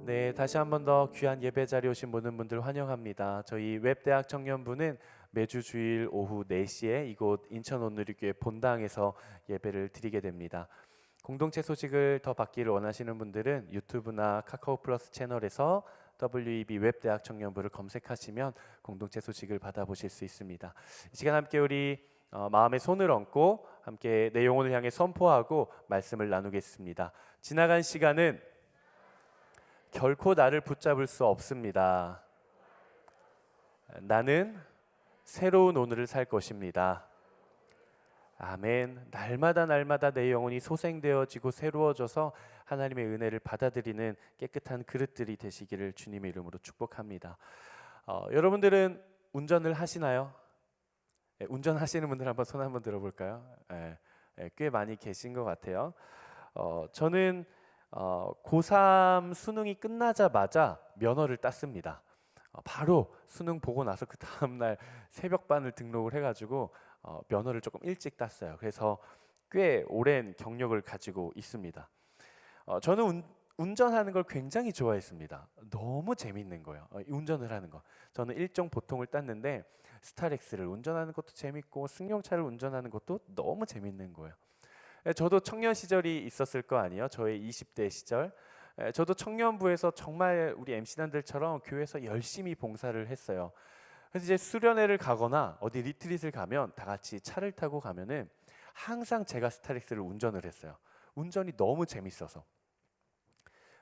네, 다시 한 번 더 귀한 예배 자리에 오신 모든 분들 환영합니다. 저희 웹대학 청년부는 매주 주일 오후 4시에 이곳 인천 온누리교회 본당에서 예배를 드리게 됩니다. 공동체 소식을 더 받기를 원하시는 분들은 유튜브나 카카오 플러스 채널에서 WEB 웹대학 청년부를 검색하시면 공동체 소식을 받아보실 수 있습니다. 이 시간 함께 우리 마음에 손을 얹고 함께 내 영혼을 향해 선포하고 말씀을 나누겠습니다. 지나간 시간은 결코 나를 붙잡을 수 없습니다. 나는 새로운 오늘을 살 것입니다. 아멘. 날마다 내 영혼이 소생되어지고 새로워져서 하나님의 은혜를 받아들이는 깨끗한 그릇들이 되시기를 주님의 이름으로 축복합니다. 여러분들은 운전을 하시나요? 운전하시는 분들 한번 손 한번 들어볼까요? 꽤 많이 계신 것 같아요. 저는 고3 수능이 끝나자마자 면허를 땄습니다. 바로 수능 보고 나서 그 다음날 새벽반을 등록을 해가지고 면허를 조금 일찍 땄어요. 그래서 꽤 오랜 경력을 가지고 있습니다. 저는 운전하는 걸 굉장히 좋아했습니다. 너무 재밌는 거예요. 운전을 하는 거. 저는 일종 보통을 땄는데 스타렉스를 운전하는 것도 재밌고 승용차를 운전하는 것도 너무 재밌는 거예요. 저도 청년 시절이 있었을 거 아니에요. 저의 20대 시절. 저도 청년부에서 정말 우리 MC단들처럼 교회에서 열심히 봉사를 했어요. 그래서 이제 수련회를 가거나 어디 리트릿을 가면 다 같이 차를 타고 가면은 항상 제가 스타렉스를 운전을 했어요. 운전이 너무 재밌어서.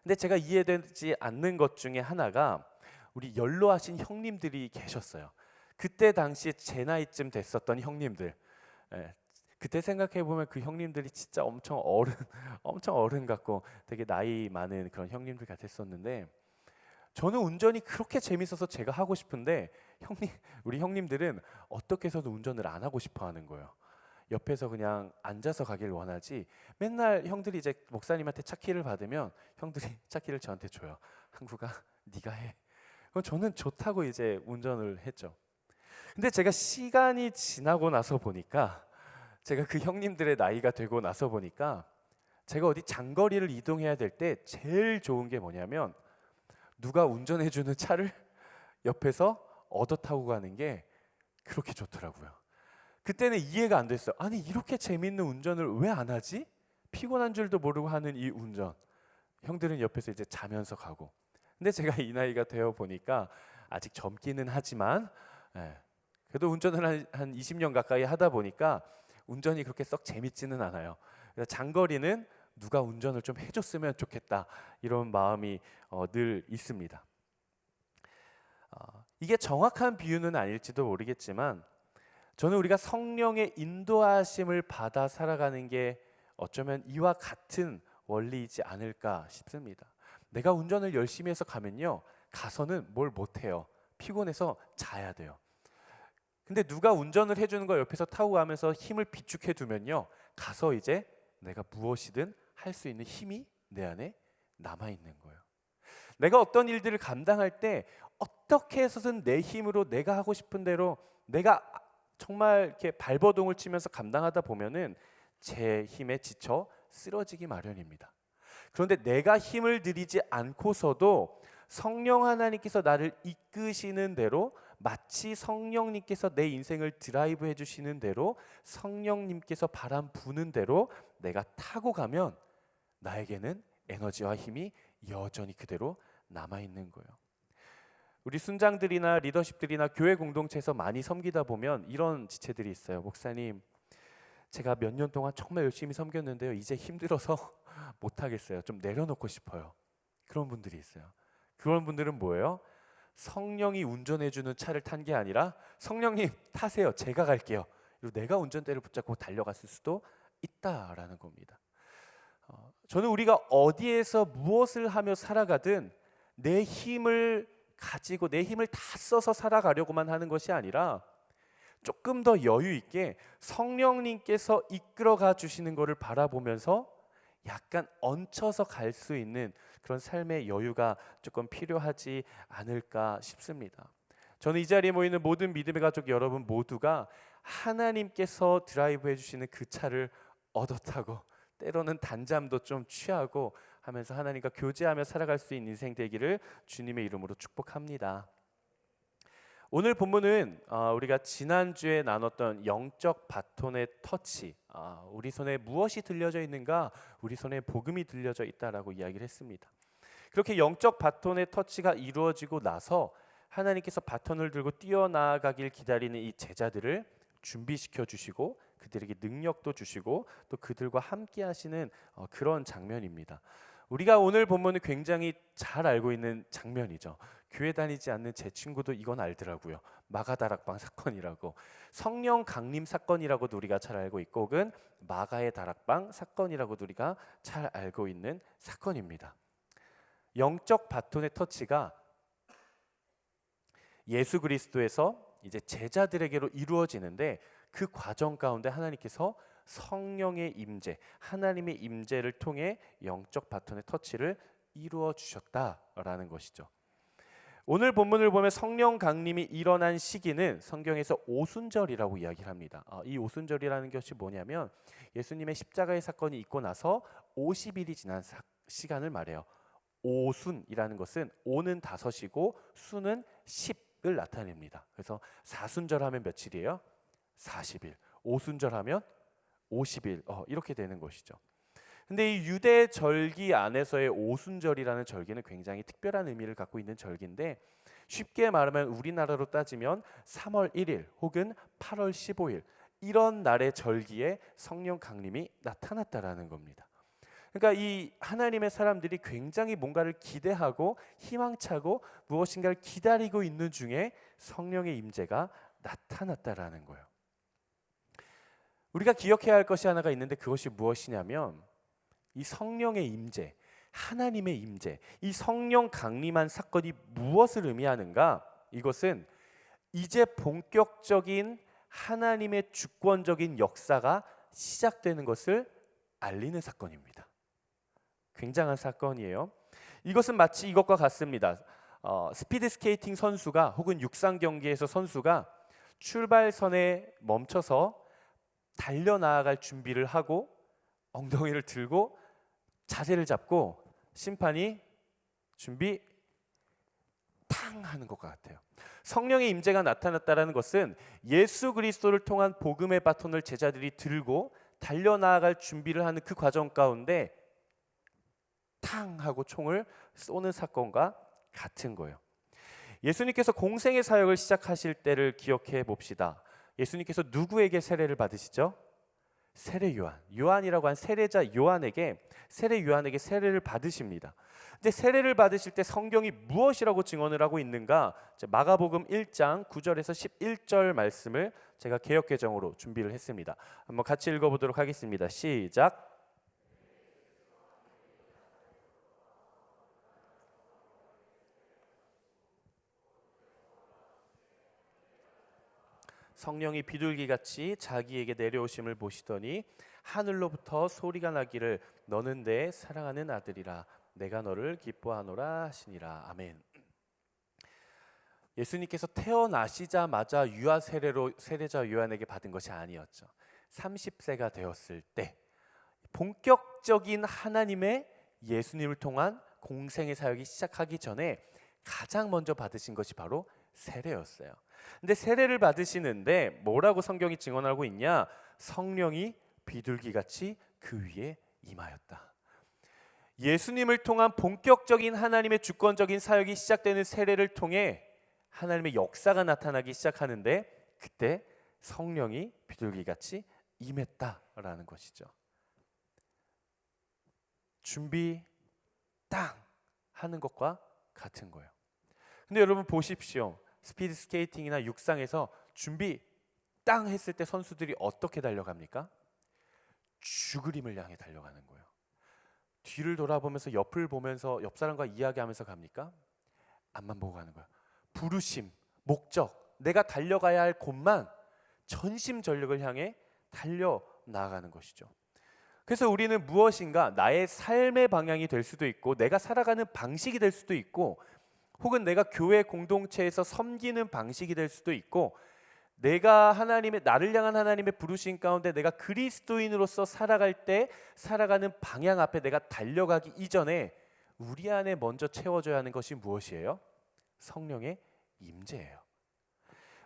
근데 제가 이해되지 않는 것 중에 하나가 우리 연로하신 형님들이 계셨어요. 그때 당시에 제 나이쯤 됐었던 형님들. 그때 생각해 보면 그 형님들이 진짜 엄청 어른 같고 되게 나이 많은 그런 형님들 같았었는데, 저는 운전이 그렇게 재밌어서 제가 하고 싶은데 우리 형님들은 어떻게 해서도 운전을 안 하고 싶어 하는 거예요. 옆에서 그냥 앉아서 가길 원하지. 맨날 형들이 이제 목사님한테 차키를 받으면 형들이 차키를 저한테 줘요. 한국아, 네가 해. 그럼 저는 좋다고 이제 운전을 했죠. 근데 제가 시간이 지나고 나서 보니까, 제가 그 형님들의 나이가 되고 나서 보니까 제가 어디 장거리를 이동해야 될 때 제일 좋은 게 뭐냐면 누가 운전해주는 차를 옆에서 얻어 타고 가는 게 그렇게 좋더라고요. 그때는 이해가 안 됐어요. 아니, 이렇게 재밌는 운전을 왜 안 하지? 피곤한 줄도 모르고 하는 이 운전. 형들은 옆에서 이제 자면서 가고. 근데 제가 이 나이가 되어 보니까 아직 젊기는 하지만 그래도 운전을 한 20년 가까이 하다 보니까 운전이 그렇게 썩 재밌지는 않아요. 그래서 장거리는 누가 운전을 좀 해줬으면 좋겠다, 이런 마음이 늘 있습니다. 이게 정확한 비유는 아닐지도 모르겠지만 저는 우리가 성령의 인도하심을 받아 살아가는 게 어쩌면 이와 같은 원리이지 않을까 싶습니다. 내가 운전을 열심히 해서 가면요, 가서는 뭘 못해요. 피곤해서 자야 돼요. 근데 누가 운전을 해주는 거 옆에서 타고 가면서 힘을 비축해 두면요, 가서 이제 내가 무엇이든 할 수 있는 힘이 내 안에 남아 있는 거예요. 내가 어떤 일들을 감당할 때 어떻게 해서든 내 힘으로 내가 하고 싶은 대로 내가 정말 이렇게 발버둥을 치면서 감당하다 보면은 제 힘에 지쳐 쓰러지기 마련입니다. 그런데 내가 힘을 들이지 않고서도 성령 하나님께서 나를 이끄시는 대로, 마치 성령님께서 내 인생을 드라이브 해주시는 대로, 성령님께서 바람 부는 대로 내가 타고 가면 나에게는 에너지와 힘이 여전히 그대로 남아있는 거예요. 우리 순장들이나 리더십들이나 교회 공동체에서 많이 섬기다 보면 이런 지체들이 있어요. 목사님, 제가 몇 년 동안 정말 열심히 섬겼는데요, 이제 힘들어서 못하겠어요. 좀 내려놓고 싶어요. 그런 분들이 있어요. 그런 분들은 뭐예요? 성령이 운전해주는 차를 탄 게 아니라 성령님 타세요, 제가 갈게요. 그리고 내가 운전대를 붙잡고 달려갔을 수도 있다라는 겁니다. 저는 우리가 어디에서 무엇을 하며 살아가든 내 힘을 가지고 내 힘을 다 써서 살아가려고만 하는 것이 아니라 조금 더 여유 있게 성령님께서 이끌어가 주시는 것을 바라보면서 약간 얹혀서 갈 수 있는 그런 삶의 여유가 조금 필요하지 않을까 싶습니다. 저는 이 자리에 모이는 모든 믿음의 가족 여러분 모두가 하나님께서 드라이브 해주시는 그 차를 얻어 타고 때로는 단잠도 좀 취하고 하면서 하나님과 교제하며 살아갈 수 있는 인생 되기를 주님의 이름으로 축복합니다. 오늘 본문은 우리가 지난주에 나눴던 영적 바톤의 터치, 우리 손에 무엇이 들려져 있는가? 우리 손에 복음이 들려져 있다라고 이야기를 했습니다. 그렇게 영적 바톤의 터치가 이루어지고 나서 하나님께서 바톤을 들고 뛰어나가길 기다리는 이 제자들을 준비시켜 주시고 그들에게 능력도 주시고 또 그들과 함께 하시는 그런 장면입니다. 우리가 오늘 본문은 굉장히 잘 알고 있는 장면이죠. 교회 다니지 않는 제 친구도 이건 알더라고요. 마가다락방 사건이라고. 성령 강림 사건이라고도 우리가 잘 알고 있고 혹은 마가의 다락방 사건이라고도 우리가 잘 알고 있는 사건입니다. 영적 바톤의 터치가 예수 그리스도에서 이제 제자들에게로 이루어지는데 그 과정 가운데 하나님께서 성령의 임재, 하나님의 임재를 통해 영적 바톤의 터치를 이루어 주셨다라는 것이죠. 오늘 본문을 보면 성령 강림이 일어난 시기는 성경에서 오순절이라고 이야기를 합니다. 이 오순절이라는 것이 뭐냐면 예수님의 십자가의 사건이 있고 나서 50일이 지난 시간을 말해요. 오순이라는 것은 오는 5이고 수는 10을 나타냅니다. 그래서 사순절 하면 며칠이에요? 40일. 오순절 하면 50일. 이렇게 되는 것이죠. 근데 이 유대 절기 안에서의 오순절이라는 절기는 굉장히 특별한 의미를 갖고 있는 절기인데 쉽게 말하면 우리나라로 따지면 3월 1일 혹은 8월 15일 이런 날의 절기에 성령 강림이 나타났다라는 겁니다. 그러니까 이 하나님의 사람들이 굉장히 뭔가를 기대하고 희망차고 무엇인가를 기다리고 있는 중에 성령의 임재가 나타났다라는 거예요. 우리가 기억해야 할 것이 하나가 있는데 그것이 무엇이냐면 이 성령의 임재, 하나님의 임재, 이 성령 강림한 사건이 무엇을 의미하는가? 이것은 이제 본격적인 하나님의 주권적인 역사가 시작되는 것을 알리는 사건입니다. 굉장한 사건이에요. 이것은 마치 이것과 같습니다. 스피드 스케이팅 선수가 혹은 육상 경기에서 선수가 출발선에 멈춰서 달려나아갈 준비를 하고 엉덩이를 들고 자세를 잡고 심판이 준비 탕 하는 것과 같아요. 성령의 임재가 나타났다는 것은 예수 그리스도를 통한 복음의 바톤을 제자들이 들고 달려나아갈 준비를 하는 그 과정 가운데 탕 하고 총을 쏘는 사건과 같은 거예요. 예수님께서 공생의 사역을 시작하실 때를 기억해 봅시다. 예수님께서 누구에게 세례를 받으시죠? 세례 요한이라고 한 세례자 요한에게 세례를 받으십니다. 근데 세례를 받으실 때 성경이 무엇이라고 증언을 하고 있는가? 마가복음 1장 9절에서 11절 말씀을 제가 개역개정으로 준비를 했습니다. 한번 같이 읽어보도록 하겠습니다. 시작. 성령이 비둘기같이 자기에게 내려오심을 보시더니 하늘로부터 소리가 나기를 너는 내 사랑하는 아들이라 내가 너를 기뻐하노라 하시니라. 아멘. 예수님께서 태어나시자마자 유아 세례로 세례자 요한에게 받은 것이 아니었죠. 30세가 되었을 때 본격적인 하나님의 예수님을 통한 공생의 사역이 시작하기 전에 가장 먼저 받으신 것이 바로 세례였어요. 근데 세례를 받으시는데 뭐라고 성경이 증언하고 있냐? 성령이 비둘기같이 그 위에 임하였다. 예수님을 통한 본격적인 하나님의 주권적인 사역이 시작되는 세례를 통해 하나님의 역사가 나타나기 시작하는데 그때 성령이 비둘기같이 임했다라는 것이죠. 준비 땅 하는 것과 같은 거예요. 근데 여러분 보십시오. 스피드 스케이팅이나 육상에서 준비 땅 했을 때 선수들이 어떻게 달려갑니까? 죽으림을 향해 달려가는 거예요. 뒤를 돌아보면서 옆을 보면서 옆 사람과 이야기하면서 갑니까? 앞만 보고 가는 거예요. 부르심, 목적, 내가 달려가야 할 곳만 전심전력을 향해 달려 나아가는 것이죠. 그래서 우리는 무엇인가 나의 삶의 방향이 될 수도 있고 내가 살아가는 방식이 될 수도 있고 혹은 내가 교회 공동체에서 섬기는 방식이 될 수도 있고 내가 나를 향한 하나님의 부르심 가운데 내가 그리스도인으로서 살아갈 때 살아가는 방향 앞에 내가 달려가기 이전에 우리 안에 먼저 채워져야 하는 것이 무엇이에요? 성령의 임재예요.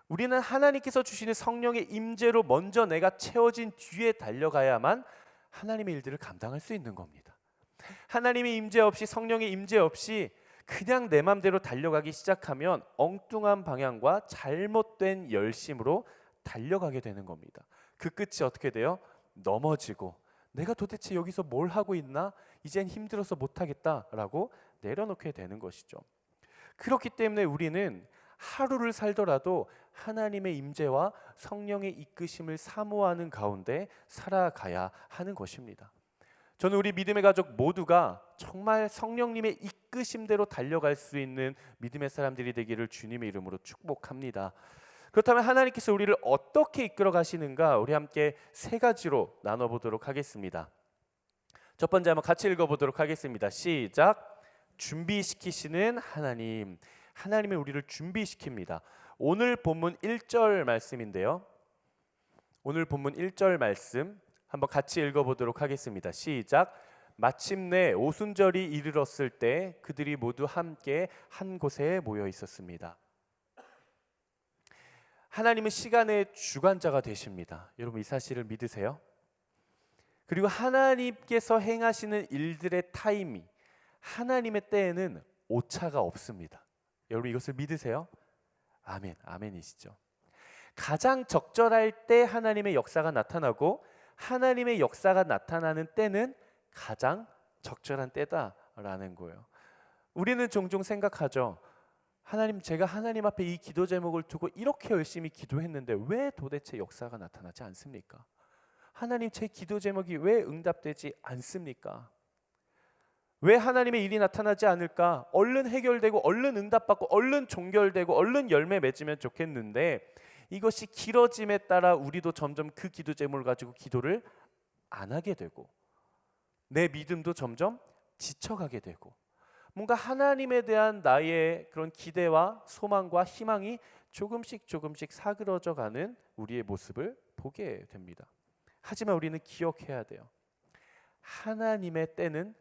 우리는 하나님께서 주시는 성령의 임재로 먼저 내가 채워진 뒤에 달려가야만 하나님의 일들을 감당할 수 있는 겁니다. 하나님의 임재 없이, 성령의 임재 없이 그냥 내 맘대로 달려가기 시작하면 엉뚱한 방향과 잘못된 열심으로 달려가게 되는 겁니다. 그 끝이 어떻게 돼요? 넘어지고 내가 도대체 여기서 뭘 하고 있나? 이젠 힘들어서 못하겠다라고 내려놓게 되는 것이죠. 그렇기 때문에 우리는 하루를 살더라도 하나님의 임재와 성령의 이끄심을 사모하는 가운데 살아가야 하는 것입니다. 저는 우리 믿음의 가족 모두가 정말 성령님의 이끄심대로 달려갈 수 있는 믿음의 사람들이 되기를 주님의 이름으로 축복합니다. 그렇다면 하나님께서 우리를 어떻게 이끌어 가시는가, 우리 함께 세 가지로 나눠보도록 하겠습니다. 첫 번째 한번 같이 읽어보도록 하겠습니다. 시작. 준비시키시는 하나님. 하나님이 우리를 준비시킵니다. 오늘 본문 1절 말씀인데요. 오늘 본문 1절 말씀 한번 같이 읽어보도록 하겠습니다. 시작. 마침내 오순절이 이르렀을 때 그들이 모두 함께 한 곳에 모여 있었습니다. 하나님은 시간의 주관자가 되십니다. 여러분 이 사실을 믿으세요? 그리고 하나님께서 행하시는 일들의 타이밍, 하나님의 때에는 오차가 없습니다. 여러분 이것을 믿으세요? 아멘, 아멘이시죠? 가장 적절할 때 하나님의 역사가 나타나고 하나님의 역사가 나타나는 때는 가장 적절한 때다라는 거예요. 우리는 종종 생각하죠. 하나님, 제가 하나님 앞에 이 기도 제목을 두고 이렇게 열심히 기도했는데 왜 도대체 역사가 나타나지 않습니까? 하나님, 제 기도 제목이 왜 응답되지 않습니까? 왜 하나님의 일이 나타나지 않을까? 얼른 해결되고 얼른 응답받고 얼른 종결되고 얼른 열매 맺으면 좋겠는데 이것이 길어짐에 따라 우리도 점점 그 기도 제목을 가지고 기도를 안 하게 되고 내 믿음도 점점 지쳐가게 되고 뭔가 하나님에 대한 나의 그런 기대와 소망과 희망이 조금씩 사그러져 가는 우리의 모습을 보게 됩니다. 하지만 우리는 기억해야 돼요. 하나님의 때는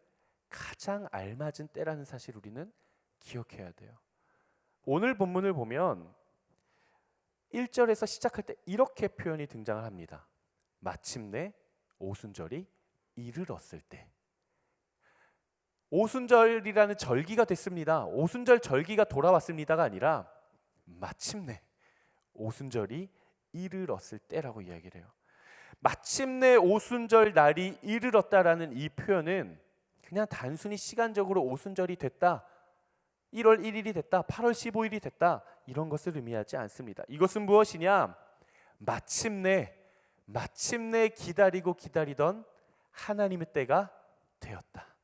가장 알맞은 때라는 사실 우리는 기억해야 돼요. 오늘 본문을 보면 1절에서 시작할 때 이렇게 표현이 등장을 합니다. 마침내 오순절이 이르렀을 때. 오순절이라는 절기가 됐습니다. 오순절 절기가 돌아왔습니다가 아니라 마침내 오순절이 이르렀을 때라고 이야기를 해요. 마침내 오순절 날이 이르렀다라는 이 표현은 그냥 단순히 시간적으로 오순절이 됐다, 1월 1일이 됐다, 8월 15일이 됐다 이런 것을 의미하지 않습니다. 이것은 무엇이냐? 마침내 기다리던 하나님의 때가 되었다.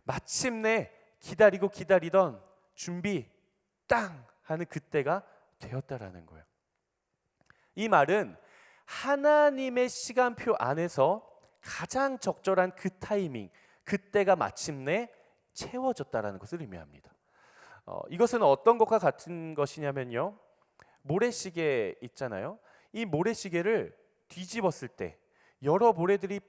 마침내 기다리던 준비 땅 하는 그때가 되었다라는 거예요. 이 말은 하나님의 시간표 안에서 가장 적절한 그 타이밍, 그때가 마침내 채워졌다라는 것을 의미합니다. 이것은 어떤 것과 같은 것이냐면요, 모래시계 있잖아요. 이 모래시계를 뒤집었을 때 여러 모래들이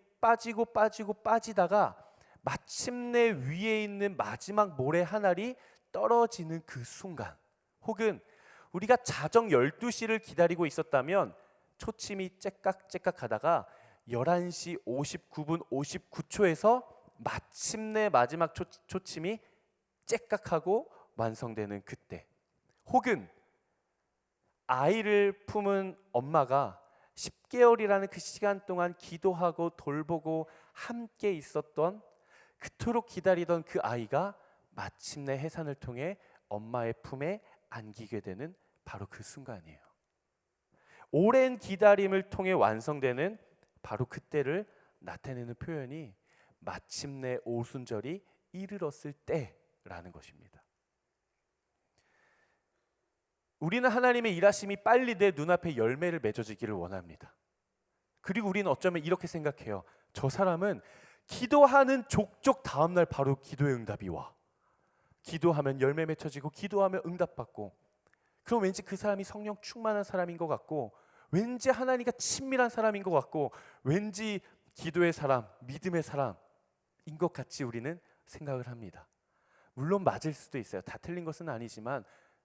빠지다가 마침내 위에 있는 마지막 모래 한 알이 떨어지는 그 순간, 혹은 우리가 자정 12시를 기다리고 있었다면 초침이 째깍째깍 하다가 11시 59분 59초에서 마침내 마지막 초침이 째깍하고 완성되는 그때, 혹은 아이를 품은 엄마가 10개월이라는 그 시간 동안 기도하고 돌보고 함께 있었던, 그토록 기다리던 그 아이가 마침내 해산을 통해 엄마의 품에 안기게 되는 바로 그 순간이에요. 오랜 기다림을 통해 완성되는 바로 그때를 나타내는 표현이 마침내 오순절이 이르렀을 때라는 것입니다. 우리는 하나님의 일하심이 빨리 내 눈앞에 열매를 맺어지기를 원합니다. 그리고 우리는 어쩌면 이렇게 생각해요. 저 사람은 기도하는 족족 다음날 바로 기도의 응답이 와. 기도하면 열매 맺혀지고 기도하면 응답받고, 그럼 왠지 그 사람이 성령 충만한 사람인 것 같고, 왠지 하나님과 친밀한 사람인 것 같고, 왠지 기도의 사람, 믿음의 사람인 것 같이 우리는 생각을 합니다. 물론 맞을 수도 있어요. 다 틀린 것은 아니지만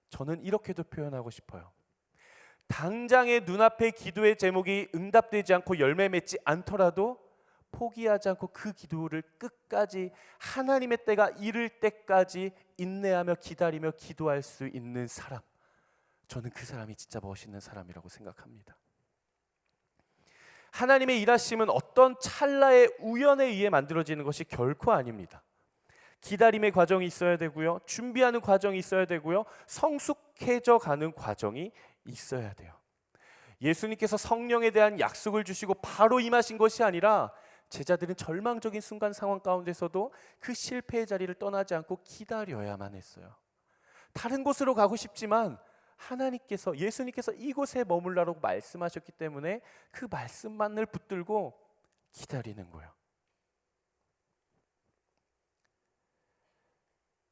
저는 이렇게도 표현하고 싶어요. 당장의 눈앞의 기도의 제목이 응답되지 않고 열매 맺지 않더라도 포기하지 않고 그 기도를 끝까지 하나님의 때가 이를 때까지 인내하며 기다리며 기도할 수 있는 사람, 저는 그 사람이 진짜 멋있는 사람이라고 생각합니다. 하나님의 일하심은 어떤 찰나의 우연에 의해 만들어지는 것이 결코 아닙니다. 기다림의 과정이 있어야 되고요, 준비하는 과정이 있어야 되고요, 성숙해져 가는 과정이 있어야 돼요. 예수님께서 성령에 대한 약속을 주시고 바로 임하신 것이 아니라 제자들은 절망적인 순간 상황 가운데서도 그 실패의 자리를 떠나지 않고 기다려야만 했어요. 다른 곳으로 가고 싶지만 하나님께서, 예수님께서 이곳에 머물라고 말씀하셨기 때문에 그 말씀만을 붙들고 기다리는 거예요.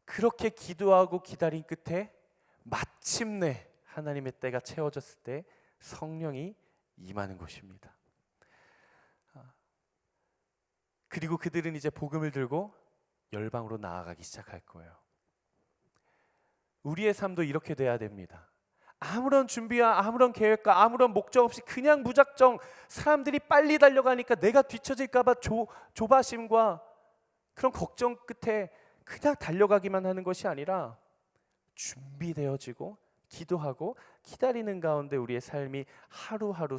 그렇게 기도하고 기다린 끝에 마침내 하나님의 때가 채워졌을 때 성령이 임하는 것입니다. 그리고 그들은 이제 복음을 들고 열방으로 나아가기 시작할 거예요. 우리의 삶도 이렇게 돼야 됩니다. 아무런 준비와 아무런 계획과 아무런 목적 없이 그냥 무작정 사람들이 빨리 달려가니까 내가 뒤처질까 봐 조바심과 그런 걱정 끝에 그냥 달려가기만 하는 것이 아니라 준비되어지고 기도하고 기다리는 가운데 우리의 삶이 하루하루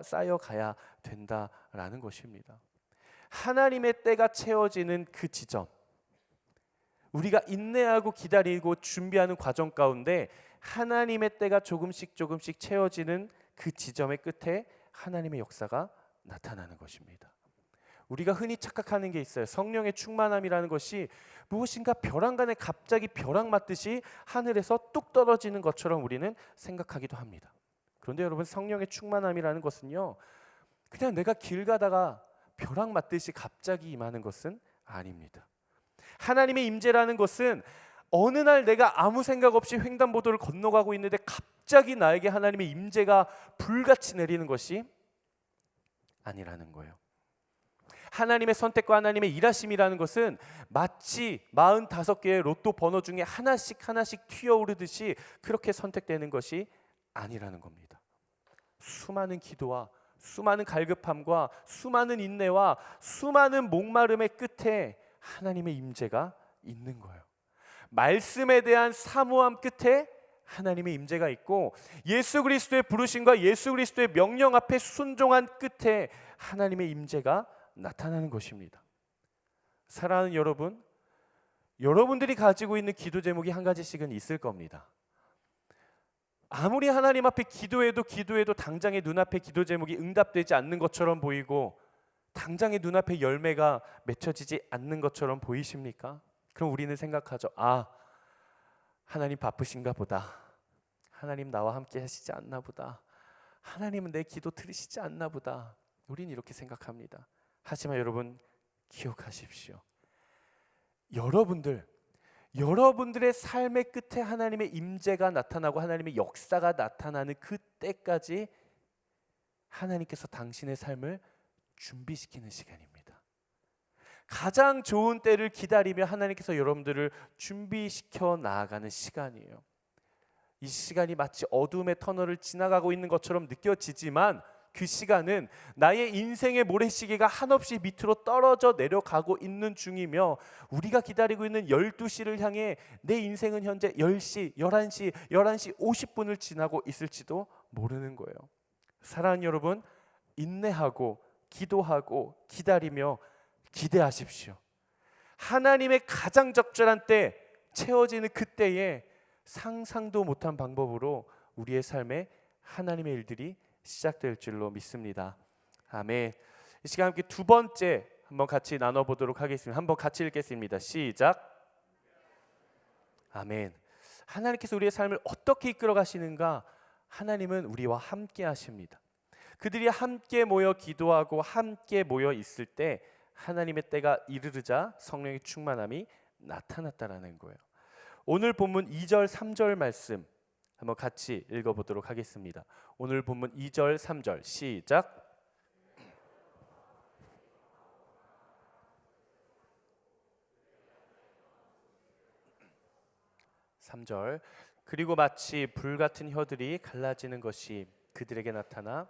쌓여가야 된다라는 것입니다. 하나님의 때가 채워지는 그 지점, 우리가 인내하고 기다리고 준비하는 과정 가운데 하나님의 때가 조금씩 채워지는 그 지점의 끝에 하나님의 역사가 나타나는 것입니다. 우리가 흔히 착각하는 게 있어요. 성령의 충만함이라는 것이 무엇인가 벼랑간에 갑자기 벼락 맞듯이 하늘에서 뚝 떨어지는 것처럼 우리는 생각하기도 합니다. 그런데 여러분, 성령의 충만함이라는 것은요, 그냥 내가 길 가다가 벼락 맞듯이 갑자기 임하는 것은 아닙니다. 하나님의 임재라는 것은 어느 날 내가 아무 생각 없이 횡단보도를 건너가고 있는데 갑자기 나에게 하나님의 임재가 불같이 내리는 것이 아니라는 거예요. 하나님의 선택과 하나님의 일하심이라는 것은 마치 45개의 로또 번호 중에 하나씩 튀어오르듯이 그렇게 선택되는 것이 아니라는 겁니다. 수많은 기도와 수많은 갈급함과 수많은 인내와 수많은 목마름의 끝에 하나님의 임재가 있는 거예요. 말씀에 대한 사모함 끝에 하나님의 임재가 있고, 예수 그리스도의 부르심과 예수 그리스도의 명령 앞에 순종한 끝에 하나님의 임재가 나타나는 것입니다. 사랑하는 여러분, 여러분들이 가지고 있는 기도 제목이 한 가지씩은 있을 겁니다. 아무리 하나님 앞에 기도해도 당장의 눈앞에 기도 제목이 응답되지 않는 것처럼 보이고 당장의 눈앞에 열매가 맺혀지지 않는 것처럼 보이십니까? 그럼 우리는 생각하죠. 아, 하나님 바쁘신가 보다. 하나님 나와 함께 하시지 않나 보다. 하나님은 내 기도 들으시지 않나 보다. 우리는 이렇게 생각합니다. 하지만 여러분, 기억하십시오. 여러분들의 삶의 끝에 하나님의 임재가 나타나고 하나님의 역사가 나타나는 그 때까지 하나님께서 당신의 삶을 준비시키는 시간입니다. 가장 좋은 때를 기다리며 하나님께서 여러분들을 준비시켜 나아가는 시간이에요. 이 시간이 마치 어둠의 터널을 지나가고 있는 것처럼 느껴지지만 그 시간은 나의 인생의 모래시계가 한없이 밑으로 떨어져 내려가고 있는 중이며, 우리가 기다리고 있는 12시를 향해 내 인생은 현재 10시, 11시 50분을 지나고 있을지도 모르는 거예요. 사랑하는 여러분, 인내하고 기도하고 기다리며 기대하십시오. 하나님의 가장 적절한 때, 채워지는 그때에 상상도 못한 방법으로 우리의 삶에 하나님의 일들이 시작될 줄로 믿습니다. 아멘. 이 시간 함께 두 번째 한번 같이 나눠보도록 하겠습니다. 한번 같이 읽겠습니다. 시작. 아멘. 하나님께서 우리의 삶을 어떻게 이끌어 가시는가? 하나님은 우리와 함께 하십니다. 그들이 함께 모여 기도하고 함께 모여 있을 때 하나님의 때가 이르르자 성령의 충만함이 나타났다라는 거예요. 오늘 본문 2절 3절 말씀 한번 같이 읽어보도록 하겠습니다. 오늘 본문 2절, 3절 시작. 3절. 그리고 마치 불같은 혀들이 갈라지는 것이 그들에게 나타나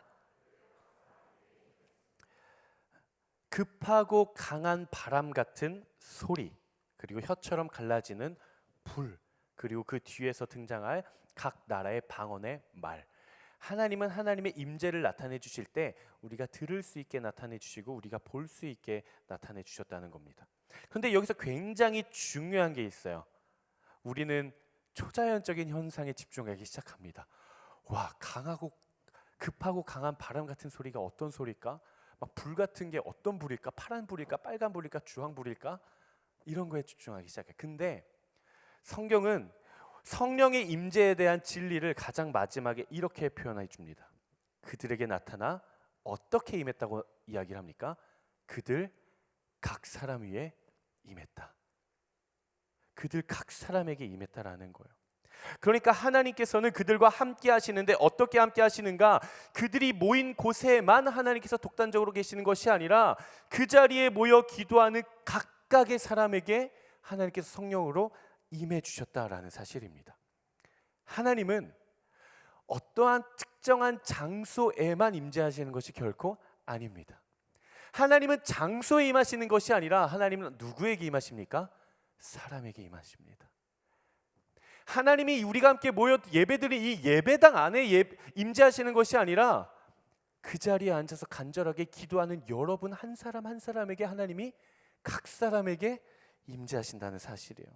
급하고 강한 바람 같은 소리, 그리고 혀처럼 갈라지는 불, 그리고 그 뒤에서 등장할 각 나라의 방언의 말. 하나님은 하나님의 임재를 나타내 주실 때 우리가 들을 수 있게 나타내 주시고 우리가 볼 수 있게 나타내 주셨다는 겁니다. 그런데 여기서 굉장히 중요한 게 있어요. 우리는 초자연적인 현상에 집중하기 시작합니다. 와, 강하고 급하고 강한 바람 같은 소리가 어떤 소리일까? 막 불 같은 게 어떤 불일까? 파란 불일까? 빨간 불일까? 주황 불일까? 이런 거에 집중하기 시작해. 근데 성경은 성령의 임재에 대한 진리를 가장 마지막에 이렇게 표현해 줍니다. 그들에게 나타나 어떻게 임했다고 이야기를 합니까? 그들 각 사람 위에 임했다. 그들 각 사람에게 임했다라는 거예요. 그러니까 하나님께서는 그들과 함께 하시는데 어떻게 함께 하시는가? 그들이 모인 곳에만 하나님께서 독단적으로 계시는 것이 아니라 그 자리에 모여 기도하는 각각의 사람에게 하나님께서 성령으로 임해 주셨다라는 사실입니다. 하나님은 어떠한 특정한 장소에만 임재하시는 것이 결코 아닙니다. 하나님은 장소에 임하시는 것이 아니라 하나님은 누구에게 임하십니까? 사람에게 임하십니다. 하나님이 우리가 함께 모여 예배드린 이 예배당 안에 임재하시는 것이 아니라 그 자리에 앉아서 간절하게 기도하는 여러분 한 사람 한 사람에게 하나님이 각 사람에게 임재하신다는 사실이에요.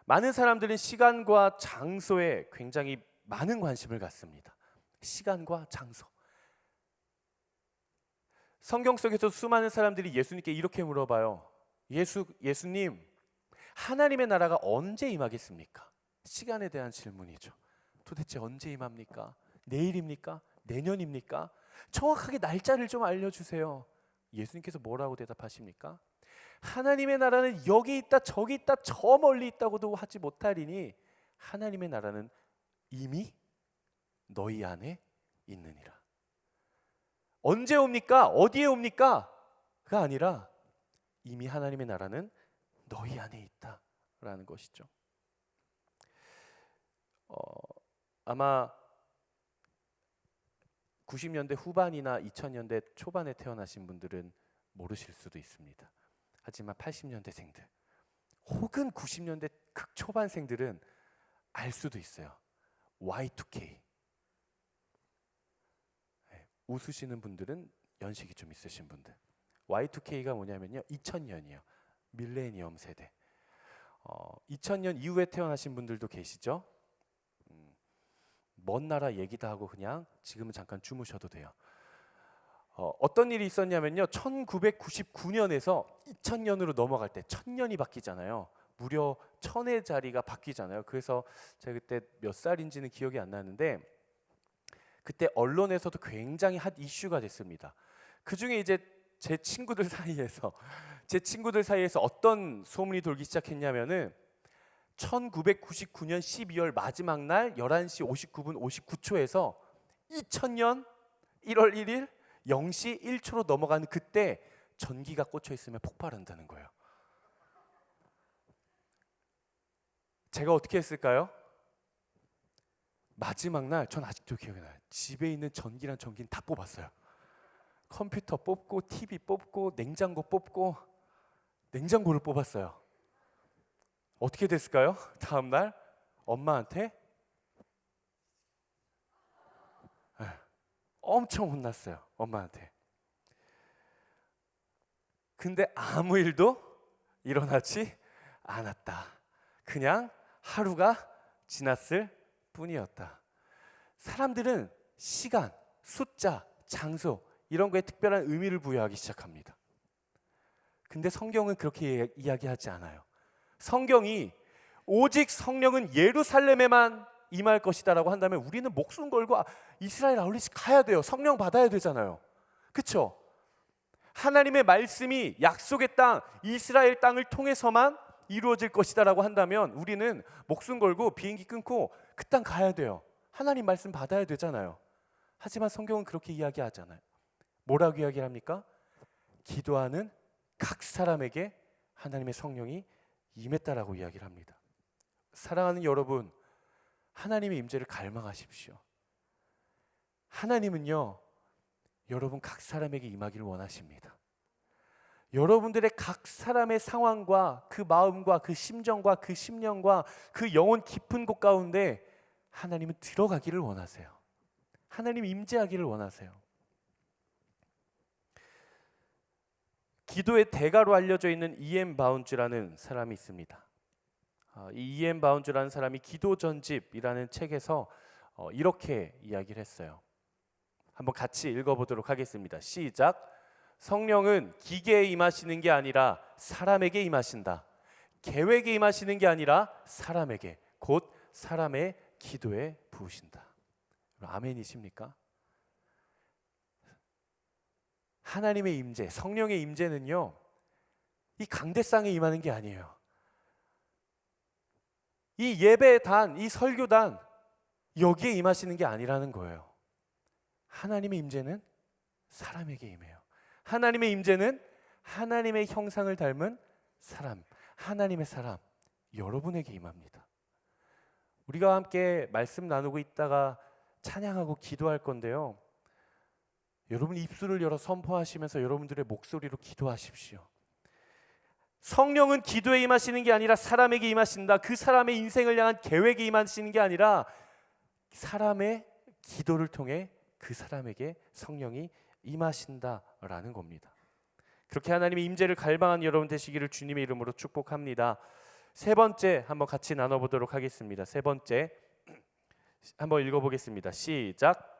많은 사람들은 시간과 장소에 굉장히 많은 관심을 갖습니다. 시간과 장소. 성경 속에서 수많은 사람들이 예수님께 이렇게 물어봐요. 예수님, 하나님의 나라가 언제 임하겠습니까? 시간에 대한 질문이죠. 도대체 언제 임합니까? 내일입니까? 내년입니까? 정확하게 날짜를 좀 알려주세요. 예수님께서 뭐라고 대답하십니까? 하나님의 나라는 여기 있다 저기 있다 저 멀리 있다고도 하지 못하리니 하나님의 나라는 이미 너희 안에 있느니라. 언제 옵니까? 어디에 옵니까? 가 아니라 이미 하나님의 나라는 너희 안에 있다라는 것이죠. 아마 90년대 후반이나 2000년대 초반에 태어나신 분들은 모르실 수도 있습니다. 하지만 80년대생들 혹은 90년대 극초반생들은 알 수도 있어요. Y2K. 웃으시는 분들은 연식이 좀 있으신 분들. Y2K가 뭐냐면요, 2000년이요. 밀레니엄 세대. 2000년 이후에 태어나신 분들도 계시죠? 먼 나라 얘기도 하고 그냥 지금은 잠깐 주무셔도 돼요. 어떤 일이 있었냐면요, 1999년에서 2000년으로 넘어갈 때 1000년이 바뀌잖아요. 무려 1000의 자리가 바뀌잖아요. 그래서 제가 그때 몇 살인지는 기억이 안 나는데 그때 언론에서도 굉장히 핫 이슈가 됐습니다. 그 중에 이제 제 친구들 사이에서 어떤 소문이 돌기 시작했냐면은 1999년 12월 마지막 날 11시 59분 59초에서 2000년 1월 1일 0시 1초로 넘어가는 그때 전기가 꽂혀 있으면 폭발한다는 거예요. 제가 어떻게 했을까요? 마지막 날 전 아직도 기억이 나요. 집에 있는 전기란 전기는 다 뽑았어요. 컴퓨터 뽑고 TV 뽑고 냉장고 뽑고 냉장고를 뽑았어요. 어떻게 됐을까요? 다음 날 엄마한테 엄청 혼났어요. 엄마한테. 근데 아무 일도 일어나지 않았다. 그냥 하루가 지났을 뿐이었다. 사람들은 시간, 숫자, 장소 이런 거에 특별한 의미를 부여하기 시작합니다. 근데 성경은 그렇게 이야기하지 않아요. 성경이 오직 성령은 예루살렘에만 임할 것이다라고 한다면 우리는 목숨 걸고 이스라엘 아울렛이 가야 돼요. 성령 받아야 되잖아요. 그렇죠? 하나님의 말씀이 약속의 땅, 이스라엘 땅을 통해서만 이루어질 것이다라고 한다면 우리는 목숨 걸고 비행기 끊고 그 땅 가야 돼요. 하나님 말씀 받아야 되잖아요. 하지만 성경은 그렇게 이야기하잖아요. 뭐라고 이야기합니까? 기도하는 각 사람에게 하나님의 성령이 임했다라고 이야기를 합니다. 사랑하는 여러분, 하나님의 임재를 갈망하십시오. 하나님은요, 여러분 각 사람에게 임하기를 원하십니다. 여러분들의 각 사람의 상황과 그 마음과 그 심정과 그 심령과 그 영혼 깊은 곳 가운데 하나님은 들어가기를 원하세요. 하나님 임재하기를 원하세요. 기도의 대가로 알려져 있는 E.M. 바운즈라는 사람이 있습니다. 이 E.M. 바운즈라는 사람이 기도 전집이라는 책에서 이렇게 이야기를 했어요. 한번 같이 읽어보도록 하겠습니다. 시작. 성령은 기계에 임하시는 게 아니라 사람에게 임하신다. 계획에 임하시는 게 아니라 사람에게, 곧 사람의 기도에 부으신다. 아멘이십니까? 하나님의 임재, 성령의 임재는요, 이 강대상에 임하는 게 아니에요. 이 예배단, 이 설교단, 여기에 임하시는 게 아니라는 거예요. 하나님의 임재는 사람에게 임해요. 하나님의 임재는 하나님의 형상을 닮은 사람, 하나님의 사람, 여러분에게 임합니다. 우리가 함께 말씀 나누고 있다가 찬양하고 기도할 건데요, 여러분 입술을 열어 선포하시면서 여러분들의 목소리로 기도하십시오. 성령은 기도에 임하시는 게 아니라 사람에게 임하신다. 그 사람의 인생을 향한 계획에 임하시는 게 아니라 사람의 기도를 통해 그 사람에게 성령이 임하신다라는 겁니다. 그렇게 하나님의 임재를 갈망한 여러분 되시기를 주님의 이름으로 축복합니다. 세 번째 한번 같이 나눠보도록 하겠습니다. 세 번째 한번 읽어보겠습니다. 시작.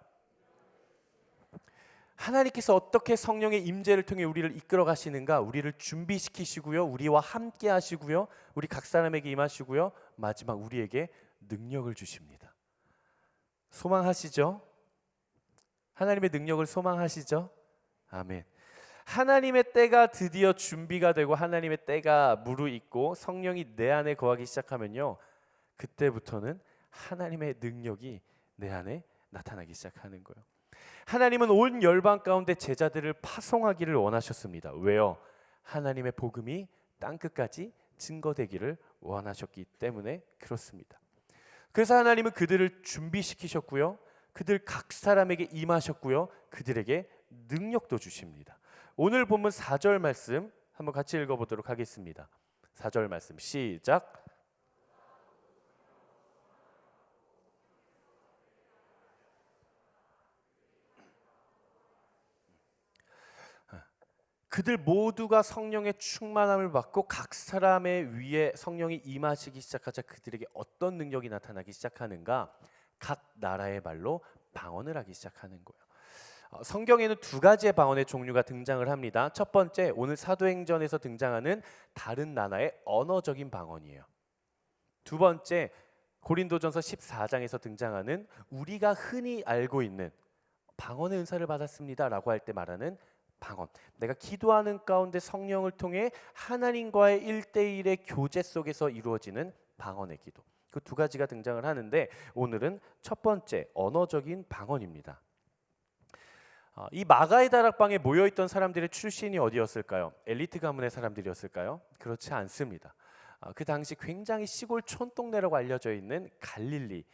하나님께서 어떻게 성령의 임재를 통해 우리를 이끌어 가시는가, 우리를 준비시키시고요, 우리와 함께 하시고요, 우리 각 사람에게 임하시고요, 마지막 우리에게 능력을 주십니다. 소망하시죠? 하나님의 능력을 소망하시죠? 아멘. 하나님의 때가 드디어 준비가 되고 하나님의 때가 무르익고 성령이 내 안에 거하기 시작하면요, 그때부터는 하나님의 능력이 내 안에 나타나기 시작하는 거예요. 하나님은 온 열방 가운데 제자들을 파송하기를 원하셨습니다. 왜요? 하나님의 복음이 땅끝까지 증거되기를 원하셨기 때문에 그렇습니다. 그래서 하나님은 그들을 준비시키셨고요, 그들 각 사람에게 임하셨고요, 그들에게 능력도 주십니다. 오늘 본문 4절 말씀 한번 같이 읽어보도록 하겠습니다. 4절 말씀 시작. 그들 모두가 성령의 충만함을 받고 각 사람의 위에 성령이 임하시기 시작하자 그들에게 어떤 능력이 나타나기 시작하는가? 각 나라의 말로 방언을 하기 시작하는 거예요. 성경에는 두 가지의 방언의 종류가 등장을 합니다. 첫 번째, 오늘 사도행전에서 등장하는 다른 나라의 언어적인 방언이에요. 두 번째, 고린도전서 14장에서 등장하는 우리가 흔히 알고 있는 방언의 은사를 받았습니다라고 할 때 말하는 방언. 내가 기도하는 가운데 성령을 통해 하나님과의 1대1의 교제 속에서 이루어지는 방언의 기도. 그 두 가지가 등장을 하는데 오늘은 첫 번째, 언어적인 방언입니다. 이 마가의 다락방에 모여있던 사람들의 출신이 어디였을까요? 엘리트 가문의 사람들이었을까요? 그렇지 않습니다. 그 당시 굉장히 시골 촌동네라고 알려져 있는 갈릴리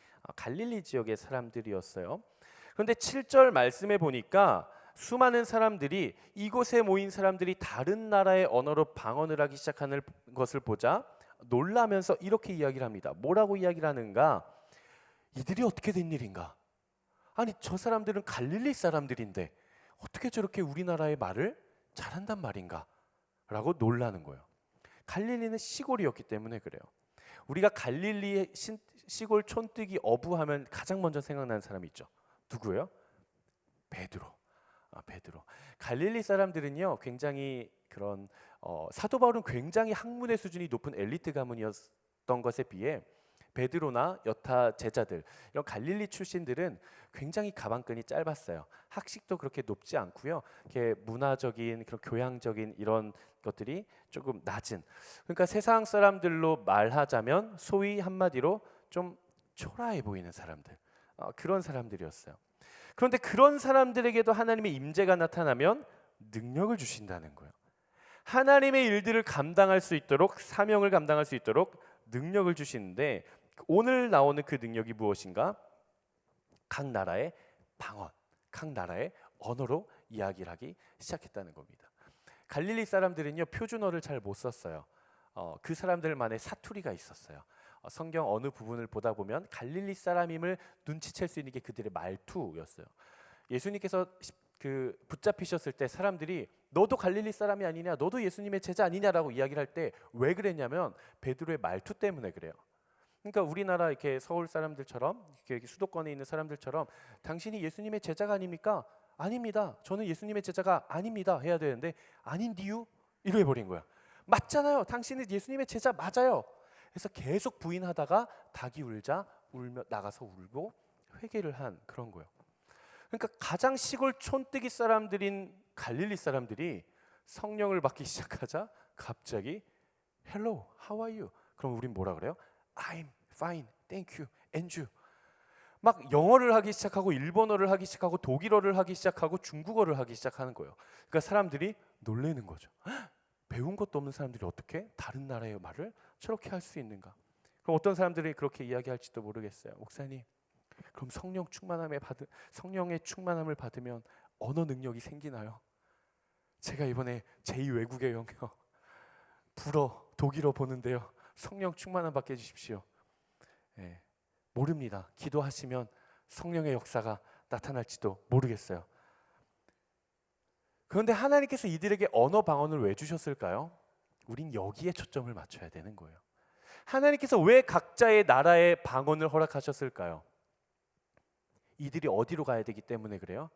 지역의 사람들이었어요. 그런데 7절 말씀에 보니까 수많은 사람들이, 이곳에 모인 사람들이 다른 나라의 언어로 방언을 하기 시작하는 것을 보자 놀라면서 이렇게 이야기를 합니다. 뭐라고 이야기를 하는가? 이들이 어떻게 된 일인가? 아니, 저 사람들은 갈릴리 사람들인데 어떻게 저렇게 우리나라의 말을 잘한단 말인가? 라고 놀라는 거예요. 갈릴리는 시골이었기 때문에 그래요. 우리가 갈릴리의 시골 촌뜨기 어부하면 가장 먼저 생각나는 사람이 있죠. 누구예요? 베드로. 베드로. 갈릴리 사람들은요, 굉장히 그런 사도 바울은 굉장히 학문의 수준이 높은 엘리트 가문이었던 것에 비해 베드로나 여타 제자들, 이런 갈릴리 출신들은 굉장히 가방끈이 짧았어요. 학식도 그렇게 높지 않고요. 이렇게 문화적인 그런 교양적인 이런 것들이 조금 낮은, 그러니까 세상 사람들로 말하자면 소위 한마디로 좀 초라해 보이는 사람들, 그런 사람들이었어요. 그런데 그런 사람들에게도 하나님의 임재가 나타나면 능력을 주신다는 거예요. 하나님의 일들을 감당할 수 있도록, 사명을 감당할 수 있도록 능력을 주시는데, 오늘 나오는 그 능력이 무엇인가? 각 나라의 방언, 각 나라의 언어로 이야기를 하기 시작했다는 겁니다. 갈릴리 사람들은요, 표준어를 잘 못 썼어요. 그 사람들만의 사투리가 있었어요. 성경 어느 부분을 보다 보면 갈릴리 사람임을 눈치챌 수 있는 게 그들의 말투였어요. 예수님께서 붙잡히셨을 때 사람들이 너도 갈릴리 사람이 아니냐, 너도 예수님의 제자 아니냐라고 이야기를 할 때 왜 그랬냐면 베드로의 말투 때문에 그래요. 그러니까 우리나라 이렇게 서울 사람들처럼, 이렇게 수도권에 있는 사람들처럼 당신이 예수님의 제자가 아닙니까? 아닙니다. 저는 예수님의 제자가 아닙니다. 해야 되는데 아닌디유? 이래 버린 거야. 맞잖아요. 당신은 예수님의 제자 맞아요. 그래서 계속 부인하다가 닭이 울자 울며 나가서 울고 회개를 한 그런 거예요. 그러니까 가장 시골 촌뜨기 사람들인 갈릴리 사람들이 성령을 받기 시작하자 갑자기 Hello, how are you? 그럼 우린 뭐라 그래요? I'm fine, thank you, and you. 막 영어를 하기 시작하고 일본어를 하기 시작하고 독일어를 하기 시작하고 중국어를 하기 시작하는 거예요. 그러니까 사람들이 놀라는 거죠. 배운 것도 없는 사람들이 어떻게 다른 나라의 말을 저렇게 할 수 있는가? 그럼 어떤 사람들이 그렇게 이야기할지도 모르겠어요. 목사님, 그럼 성령의 충만함을 받으면 언어 능력이 생기나요? 제가 이번에 제2외국의 영역 독일어 보는데요. 성령 충만함 받게 해주십시오. 모릅니다. 기도하시면 성령의 역사가 나타날지도 모르겠어요. 그런데 하나님께서 이들에게 언어 방언을 왜 주셨을까요? 우린 여기에 초점을 맞춰야 되는 거예요. 하나님께서 왜 각자의 나라의 방언을 허락하셨을까요? 이들이 어디로 가야 되기 때문에 그래요?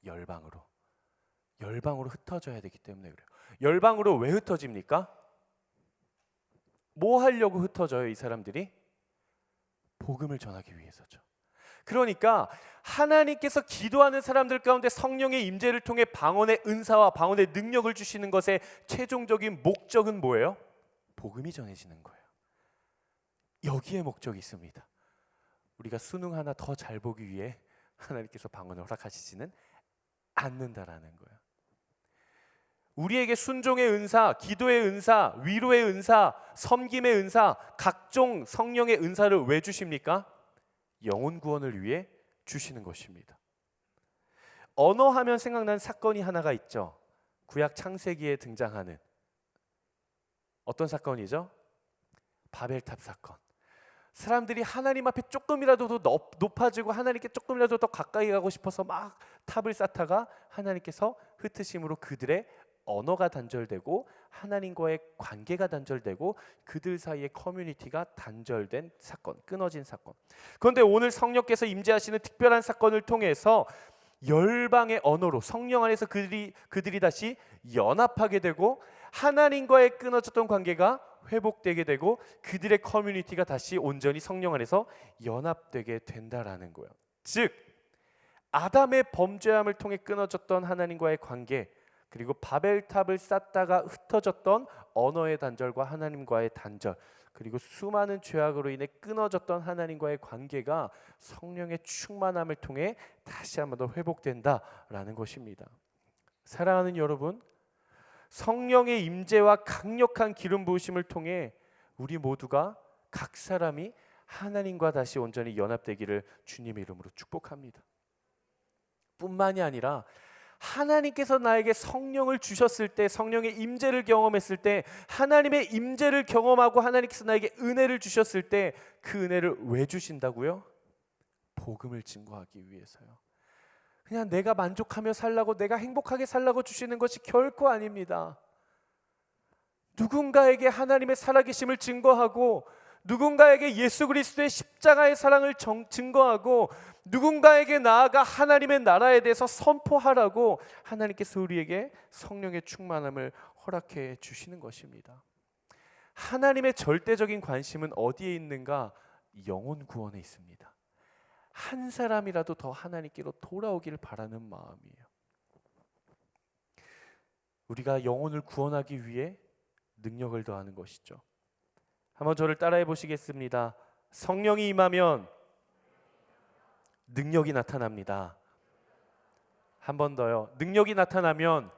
열방으로 흩어져야 되기 때문에 그래요. 열방으로 왜 흩어집니까? 뭐 하려고 흩어져요, 이 사람들이? 복음을 전하기 위해서죠. 그러니까 하나님께서 기도하는 사람들 가운데 성령의 임재를 통해 방언의 은사와 방언의 능력을 주시는 것의 최종적인 목적은 뭐예요? 복음이 전해지는 거예요. 여기에 목적이 있습니다. 우리가 수능 하나 더 잘 보기 위해 하나님께서 방언을 허락하시지는 않는다라는 거예요. 우리에게 순종의 은사, 기도의 은사, 위로의 은사, 섬김의 은사, 각종 성령의 은사를 왜 주십니까? 영혼 구원을 위해 주시는 것입니다. 언어하면 생각나는 사건이 하나가 있죠. 구약 창세기에 등장하는 어떤 사건이죠? 바벨탑 사건. 사람들이 하나님 앞에 조금이라도 더 높아지고 하나님께 조금이라도 더 가까이 가고 싶어서 막 탑을 쌓다가 하나님께서 흩으심으로 그들의 언어가 단절되고 하나님과의 관계가 단절되고 그들 사이의 커뮤니티가 단절된 사건, 끊어진 사건. 그런데 오늘 성령께서 임재하시는 특별한 사건을 통해서 열방의 언어로 성령 안에서 그들이 다시 연합하게 되고 하나님과의 끊어졌던 관계가 회복되게 되고 그들의 커뮤니티가 다시 온전히 성령 안에서 연합되게 된다라는 거예요. 즉 아담의 범죄함을 통해 끊어졌던 하나님과의 관계, 그리고 바벨탑을 쌓다가 흩어졌던 언어의 단절과 하나님과의 단절, 그리고 수많은 죄악으로 인해 끊어졌던 하나님과의 관계가 성령의 충만함을 통해 다시 한번 더 회복된다라는 것입니다. 사랑하는 여러분, 성령의 임재와 강력한 기름 부으심을 통해 우리 모두가 각 사람이 하나님과 다시 온전히 연합되기를 주님의 이름으로 축복합니다. 뿐만이 아니라 하나님께서 나에게 성령을 주셨을 때, 성령의 임재를 경험했을 때, 하나님의 임재를 경험하고 하나님께서 나에게 은혜를 주셨을 때 그 은혜를 왜 주신다고요? 복음을 증거하기 위해서요. 그냥 내가 만족하며 살라고, 내가 행복하게 살라고 주시는 것이 결코 아닙니다. 누군가에게 하나님의 살아계심을 증거하고, 누군가에게 예수 그리스도의 십자가의 사랑을 증거하고, 누군가에게 나아가 하나님의 나라에 대해서 선포하라고 하나님께서 우리에게 성령의 충만함을 허락해 주시는 것입니다. 하나님의 절대적인 관심은 어디에 있는가? 영혼 구원에 있습니다. 한 사람이라도 더 하나님께로 돌아오기를 바라는 마음이에요. 우리가 영혼을 구원하기 위해 능력을 더하는 것이죠. 한번 저를 따라해 보시겠습니다. 성령이 임하면 능력이 나타납니다. 한 번 더요. 능력이 나타나면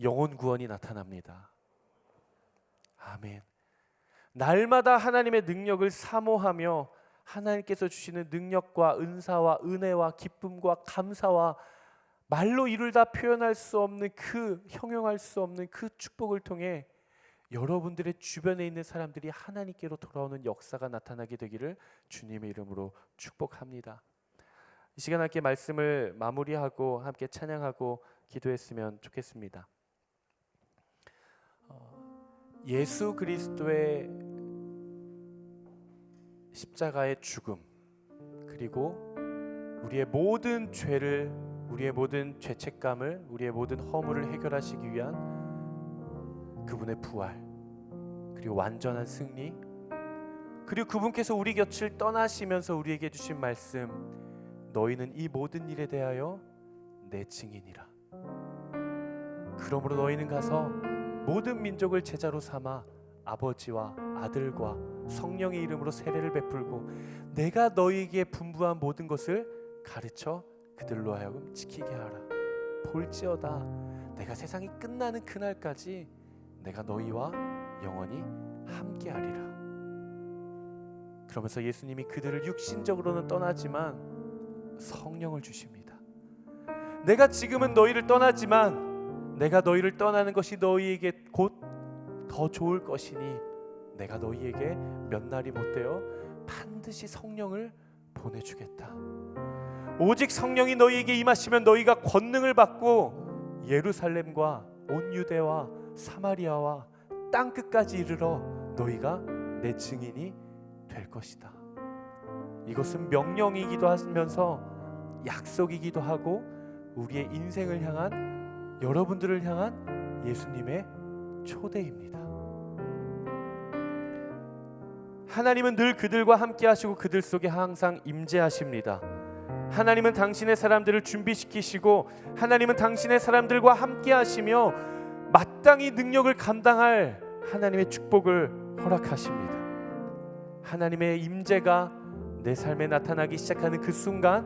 영혼 구원이 나타납니다. 아멘. 날마다 하나님의 능력을 사모하며 하나님께서 주시는 능력과 은사와 은혜와 기쁨과 감사와 말로 이룰 다 표현할 수 없는 그 형용할 수 없는 그 축복을 통해 여러분들의 주변에 있는 사람들이 하나님께로 돌아오는 역사가 나타나게 되기를 주님의 이름으로 축복합니다. 이 시간 함께 말씀을 마무리하고 함께 찬양하고 기도했으면 좋겠습니다. 예수 그리스도의 십자가의 죽음, 그리고 우리의 모든 죄를, 우리의 모든 죄책감을, 우리의 모든 허물을 해결하시기 위한 그분의 부활, 그리고 완전한 승리, 그리고 그분께서 우리 곁을 떠나시면서 우리에게 주신 말씀, 너희는 이 모든 일에 대하여 내 증인이라. 그러므로 너희는 가서 모든 민족을 제자로 삼아 아버지와 아들과 성령의 이름으로 세례를 베풀고 내가 너희에게 분부한 모든 것을 가르쳐 그들로 하여금 지키게 하라. 볼지어다 내가 세상이 끝나는 그날까지 내가 너희와 영원히 함께하리라. 그러면서 예수님이 그들을 육신적으로는 떠나지만 성령을 주십니다. 내가 지금은 너희를 떠나지만 내가 너희를 떠나는 것이 너희에게 곧 더 좋을 것이니 내가 너희에게 몇 날이 못되어 반드시 성령을 보내주겠다. 오직 성령이 너희에게 임하시면 너희가 권능을 받고 예루살렘과 온 유대와 사마리아와 땅 끝까지 이르러 너희가 내 증인이 될 것이다. 이것은 명령이기도 하면서 약속이기도 하고 우리의 인생을 향한, 여러분들을 향한 예수님의 초대입니다. 하나님은 늘 그들과 함께 하시고 그들 속에 항상 임재하십니다. 하나님은 당신의 사람들을 준비시키시고 하나님은 당신의 사람들과 함께 하시며 마땅히 능력을 감당할 하나님의 축복을 허락하십니다. 하나님의 임재가 내 삶에 나타나기 시작하는 그 순간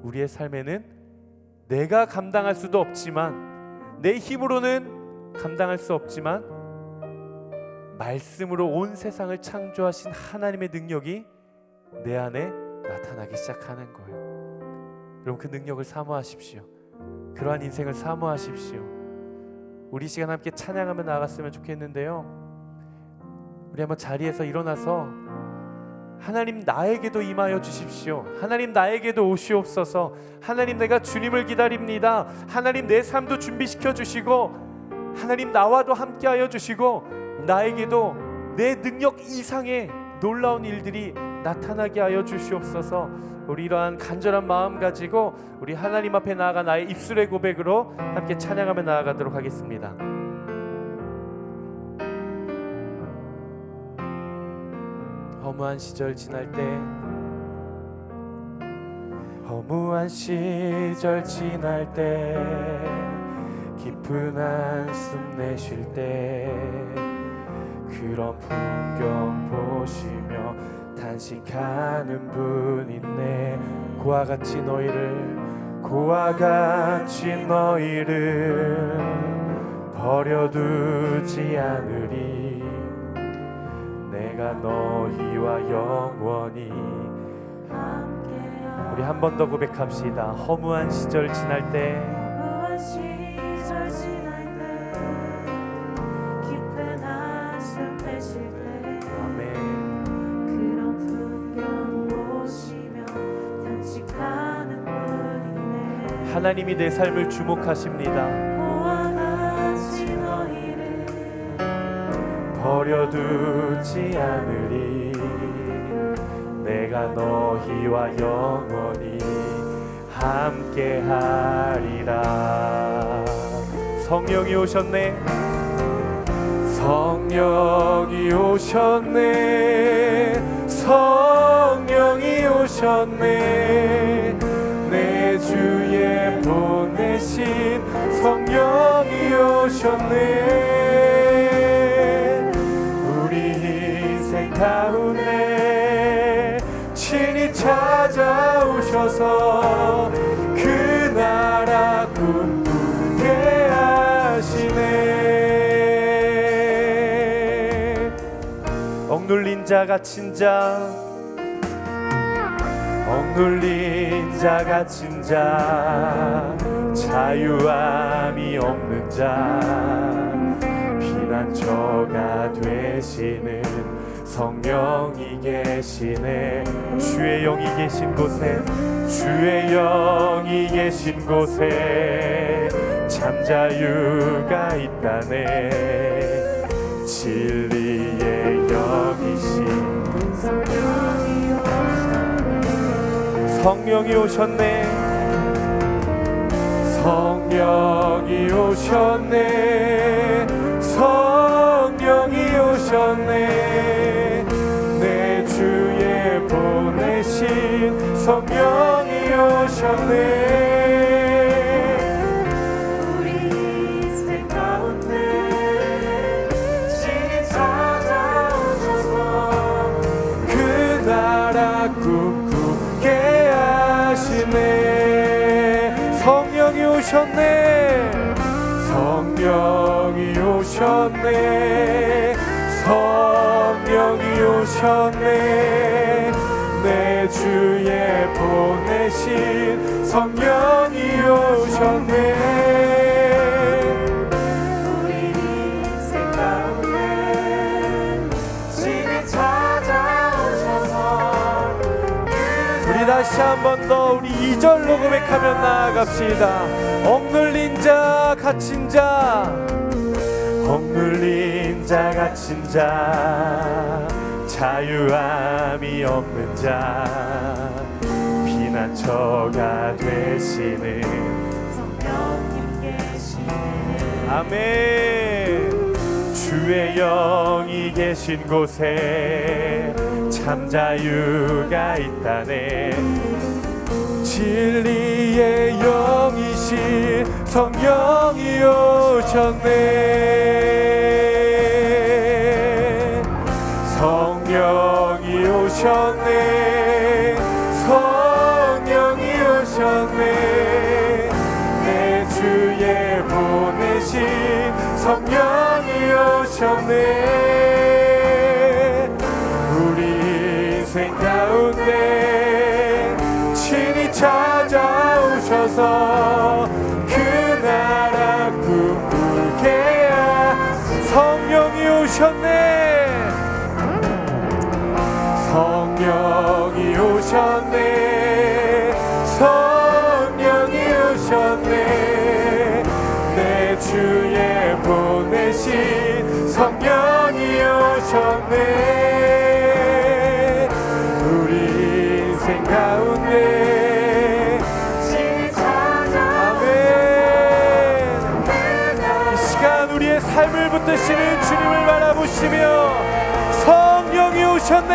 우리의 삶에는 내가 감당할 수도 없지만, 내 힘으로는 감당할 수 없지만 말씀으로 온 세상을 창조하신 하나님의 능력이 내 안에 나타나기 시작하는 거예요. 여러분, 그 능력을 사모하십시오. 그러한 인생을 사모하십시오. 우리 시간 함께 찬양하며 나아갔으면 좋겠는데요, 우리 한번 자리에서 일어나서 하나님 나에게도 임하여 주십시오. 하나님 나에게도 오시옵소서. 하나님 내가 주님을 기다립니다. 하나님 내 삶도 준비시켜 주시고 하나님 나와도 함께하여 주시고 나에게도 내 능력 이상의 놀라운 일들이 나타나게 하여 주시옵소서. 우리 이러한 간절한 마음 가지고 우리 하나님 앞에 나아가 나의 입술의 고백으로 함께 찬양하며 나아가도록 하겠습니다. 허무한 시절 지날 때, 허무한 시절 지날 때, 깊은 한숨 내쉴 때, 그런 풍경 보시며 탄식하는 분 있네. 고와 같이 너희를 버려두지 않으리. 내가 너희와 영원히 함께하리. 우리 한 번 더 고백합시다. 허무한 시절 지날 때, 깊은 한숨 내쉴 때, 아멘. 그런 풍경 보시며 탄식하는 분이네. 하나님이 내 삶을 주목하십니다. 버려두지 않으리. 내가 너희와 영원히 함께하리라. 성령이 오셨네. 성령이 오셨네. 성령이 오셨네. 내 주에 보내신 성령이 오셨네. 우리 인생 가운데 친히 찾아오셔서 그 나라 꿈꾸게 하시네. 억눌린 자 갇힌 자, 억눌린 자 갇힌 자, 자유함이 없는 자, 피난처가 되시는 성령이 계시네. 주의 영이 계신 곳에, 주의 영이 계신 곳에 참자유가 있다네. 진리의 영이신 성령이 오셨네. 성령이 오셨네. 성령이 오셨네. 내 주에 보내신 성령이 오셨네. 우리 인생 가운데 친히 찾아오셔서 그 나라 꿈꾸게 하시네. 성령이 오셨네. 성령이 오셨네. 성령이 오셨네. 내 주에 보내신 성령이 오셨네. 우리 인생 가운데 친히 찾아오셔서 우리 다시 한 번 더 우리 2절로 고백하며 나아갑시다. 억눌린 자 갇힌 자, 억눌린 자 갇힌 자, 자유함이 없는 자, 피난처가 되시는 성령님 계시네. 아멘. 주의 영이 계신 곳에 참자유가 있다네. 진리의 영이신 성령이 오셨네. 성령이 오셨네. 성령이 오셨네. 내 주에 보내신 성령이 오셨네. 우리 인생 가운데 친히 찾아오셔서 그 나라 꿈꾸게 성령이 오셨네. 성령이 오셨네. 성령이 오셨네. 내 주에 보내신 성령이 오셨네. 우리 인생 가운데 친히 찾아오셔서 이 시간 우리의 삶을 붙드시는 주님을 바라보시며 성령이 오셨네.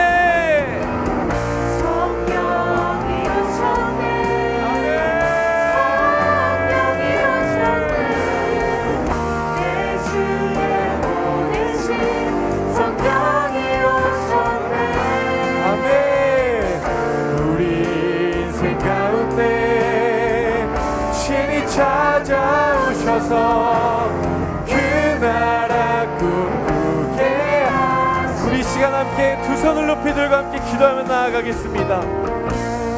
찾아오셔서 그 나라 꿈꾸게 우리 시간 함께 두 손을 높이 들고 함께 기도하며 나아가겠습니다.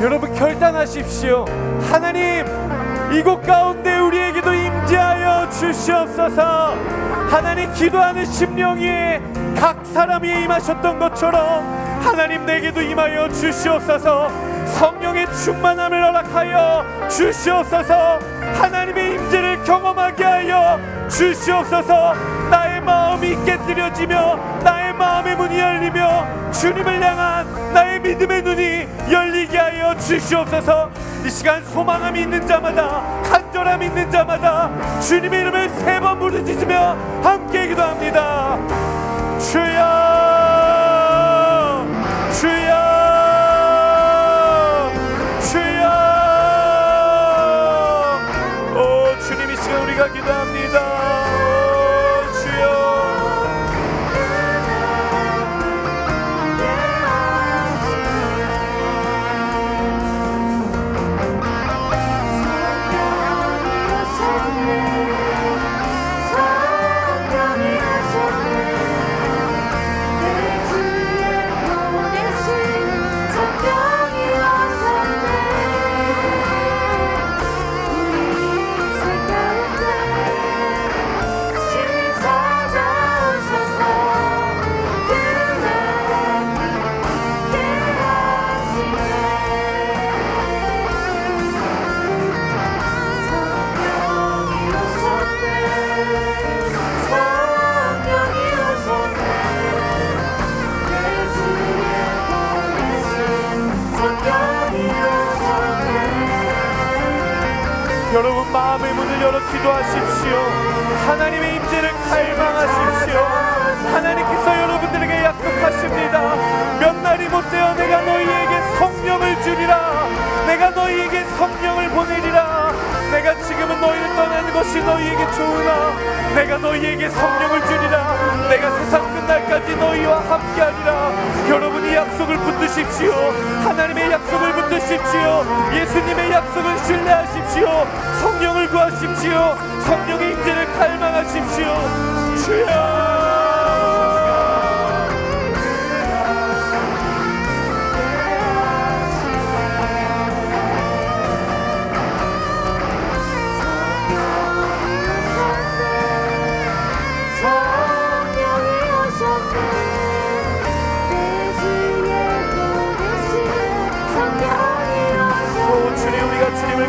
여러분 결단하십시오. 하나님, 이곳 가운데 우리에게도 임재하여 주시옵소서. 하나님, 기도하는 심령이 각 사람 위에 임하셨던 것처럼 하나님 내게도 임하여 주시옵소서. 성령의 충만함을 허락하여 주시옵소서. 하나님의 임재를 경험하게 하여 주시옵소서. 나의 마음이 깨뜨려지며 나의 마음의 문이 열리며 주님을 향한 나의 믿음의 눈이 열리게 하여 주시옵소서. 이 시간 소망함이 있는 자마다, 간절함이 있는 자마다 주님의 이름을 3번 부르짖으며 함께 기도합니다. 주여, 주여, 주여. 오 주님, 이 시간 우리가 기도합니다. 여러분 마음의 문을 열어 기도하십시오. 하나님의 임재를 갈망하십시오. 하나님께서 여러분들에게 약속하십니다. 몇 날이 못되어 내가 너희에게 성령을 주리라. 내가 너희에게 성령을 보내리라. 내가 지금은 너희를 떠나는 것이 너희에게 좋으나 내가 너희에게 성령을 주리라. 내가 세상 끝날까지 너희와 함께하리라. 여러분이 약속을 붙드십시오. 하나님의 약속을 붙드십시오. 예수님의 약속을 신뢰하십시오. 성령을 구하십시오. 성령의 임재를 갈망하십시오. 주여,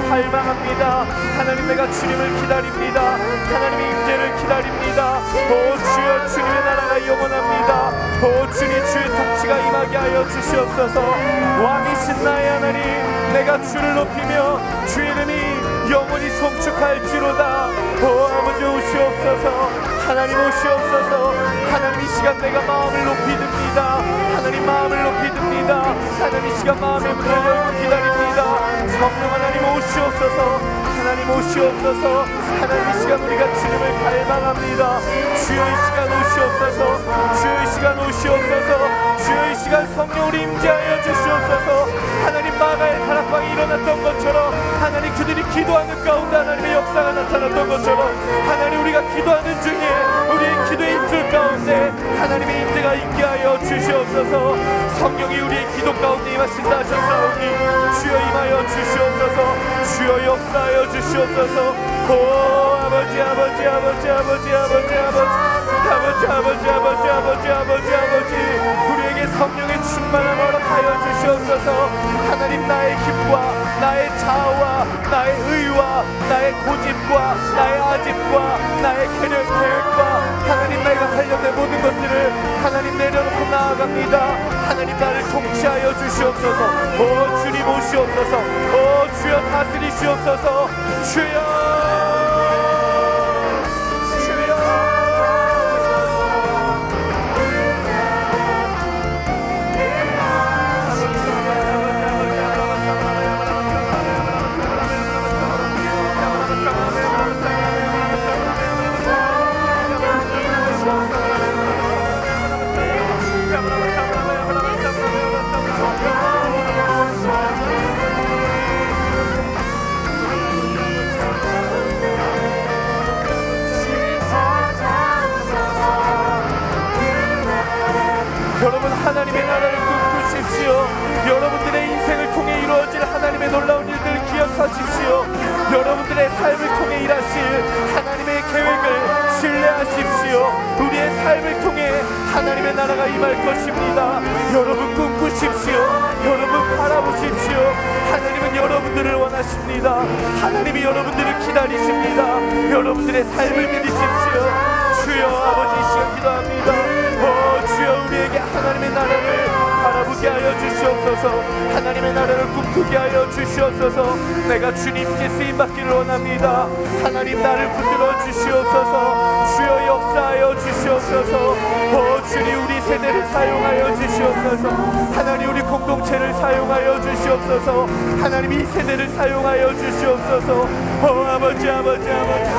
갈망합니다. 하나님, 내가 주님을 기다립니다. 하나님의 임재를 기다립니다. 오 주여, 주님의 나라가 영원합니다. 오 주님, 주의 통치가 임하게 하여 주시옵소서. 왕이신 나의 하나님, 내가 주를 높이며 주의 이름이 영원히 송축할지로다. 오 아버지 오시옵소서. 하나님 오시옵소서. 하나님, 이 시간 내가 마음을 높이 듭니다. 하나님, 마음을 높이 듭니다. 하나님, 이 시간 마음의 문을 열고 기다립니다. 성령 하나님 오시옵소서. 하나님 오시옵소서. 하나님, 이 시간 우리가 주님을 갈망합니다. 주여 이 시간 오시옵소서. 주여 이 시간 오시옵소서. 주여 이 시간 성령으로 임재하여 주시옵소서. 하나님, 마가의 다락방이 일어났던 것처럼 하나님, 그들이 기도하는 가운데 하나님의 역사가 나타났던 것처럼 하나님, 우리가 기도하는 중에 우리의 기도의 입술 가운데 하나님의 임재가 있게 하여 주시옵소서. 성령이 우리의 기도 가운데 임하신다 하셨사오니 주여 임하여 주시옵소서. 주여 역사하여 주시옵소서. 오 아버지 아버지 아버지 아버지 아버지 아버지 아버지 아버지 아버지 아버지 아버지 우리에게 성령의 충만함 허락하여 주시옵소서. 하나님, 나의 힘과 나의 자아와 나의 의와 나의 고집과 나의 아집과 나의 계획과 하나님, 내가 하려는 모든 것들을 하나님 내려놓고 나아갑니다. 하나님, 나를 통치하여 주시옵소서. 오 주님 오시옵소서. 오 주여 다스리시옵소서. 주여 여러분, 하나님의 나라를 꿈꾸십시오. 여러분들의 인생을 통해 이루어질 하나님의 놀라운 일들을 기억하십시오. 여러분들의 삶을 통해 일하실 하나님의 계획을 신뢰하십시오. 우리의 삶을 통해 하나님의 나라가 임할 것입니다. 여러분 꿈꾸십시오. 여러분 바라보십시오. 하나님은 여러분들을 원하십니다. 하나님이 여러분들을 기다리십니다. 여러분들의 삶을 드리십시오. 주여 아버지, 이 시간 기도합니다. 주여, 우리에게 하나님의 나라를 바라보게 하여 주시옵소서. 하나님의 나라를 꿈꾸게 하여 주시옵소서. 내가 주님께 쓰임받기를 원합니다. 하나님, 나를 붙들어 주시옵소서. 주여 역사하여 주시옵소서. 주님, 우리 세대를 사용하여 주시옵소서. 하나님, 우리 공동체를 사용하여 주시옵소서. 하나님, 이 세대를 사용하여 주시옵소서. 아버지 아버지 아버지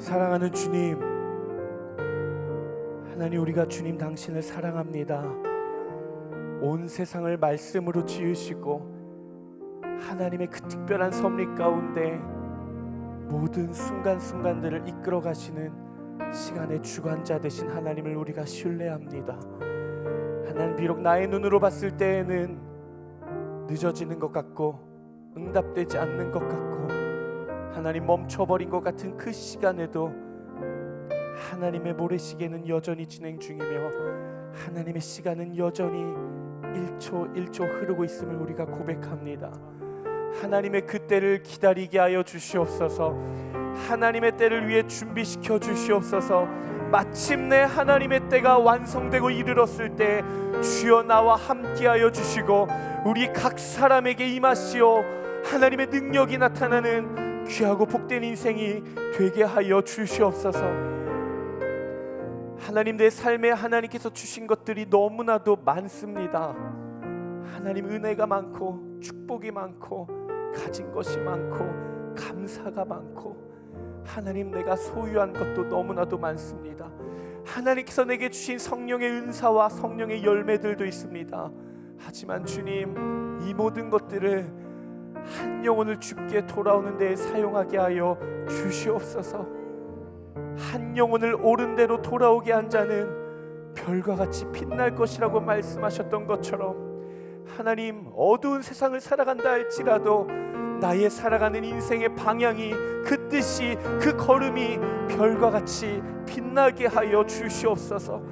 사랑하는 주님, 하나님, 우리가 주님 당신을 사랑합니다. 온 세상을 말씀으로 지으시고 하나님의 그 특별한 섭리 가운데 모든 순간순간들을 이끌어 가시는 시간의 주관자 되신 하나님을 우리가 신뢰합니다. 하나님, 비록 나의 눈으로 봤을 때에는 늦어지는 것 같고 응답되지 않는 것 같고 하나님 멈춰버린 것 같은 그 시간에도 하나님의 모래시계는 여전히 진행 중이며 하나님의 시간은 여전히 1초 1초 흐르고 있음을 우리가 고백합니다. 하나님의 그 때를 기다리게 하여 주시옵소서. 하나님의 때를 위해 준비시켜 주시옵소서. 마침내 하나님의 때가 완성되고 이르렀을 때 주여 나와 함께하여 주시고 우리 각 사람에게 임하시어 하나님의 능력이 나타나는 귀하고 복된 인생이 되게 하여 주시옵소서. 하나님, 내 삶에 하나님께서 주신 것들이 너무나도 많습니다. 하나님, 은혜가 많고 축복이 많고 가진 것이 많고 감사가 많고 하나님, 내가 소유한 것도 너무나도 많습니다. 하나님께서 내게 주신 성령의 은사와 성령의 열매들도 있습니다. 하지만 주님, 이 모든 것들을 한 영혼을 주께 돌아오는 데에 사용하게 하여 주시옵소서. 한 영혼을 옳은 대로 돌아오게 한 자는 별과 같이 빛날 것이라고 말씀하셨던 것처럼 하나님, 어두운 세상을 살아간다 할지라도 나의 살아가는 인생의 방향이, 그 뜻이, 그 걸음이 별과 같이 빛나게 하여 주시옵소서.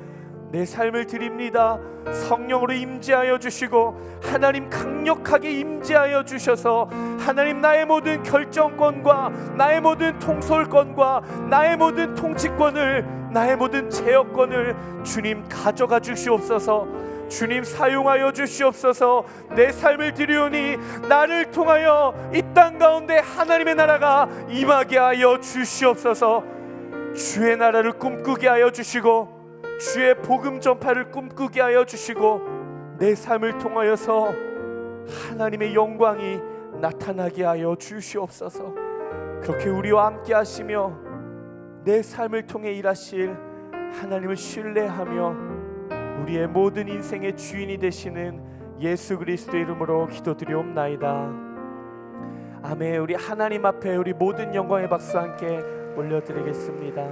내 삶을 드립니다. 성령으로 임재하여 주시고 하나님, 강력하게 임재하여 주셔서 하나님, 나의 모든 결정권과 나의 모든 통솔권과 나의 모든 통치권을, 나의 모든 제어권을 주님 가져가 주시옵소서. 주님 사용하여 주시옵소서. 내 삶을 드리오니 나를 통하여 이 땅 가운데 하나님의 나라가 임하게 하여 주시옵소서. 주의 나라를 꿈꾸게 하여 주시고 주의 복음 전파를 꿈꾸게 하여 주시고 내 삶을 통하여서 하나님의 영광이 나타나게 하여 주시옵소서. 그렇게 우리와 함께 하시며 내 삶을 통해 일하실 하나님을 신뢰하며 우리의 모든 인생의 주인이 되시는 예수 그리스도의 이름으로 기도드리옵나이다. 아멘. 우리 하나님 앞에 우리 모든 영광의 박수 함께 올려드리겠습니다.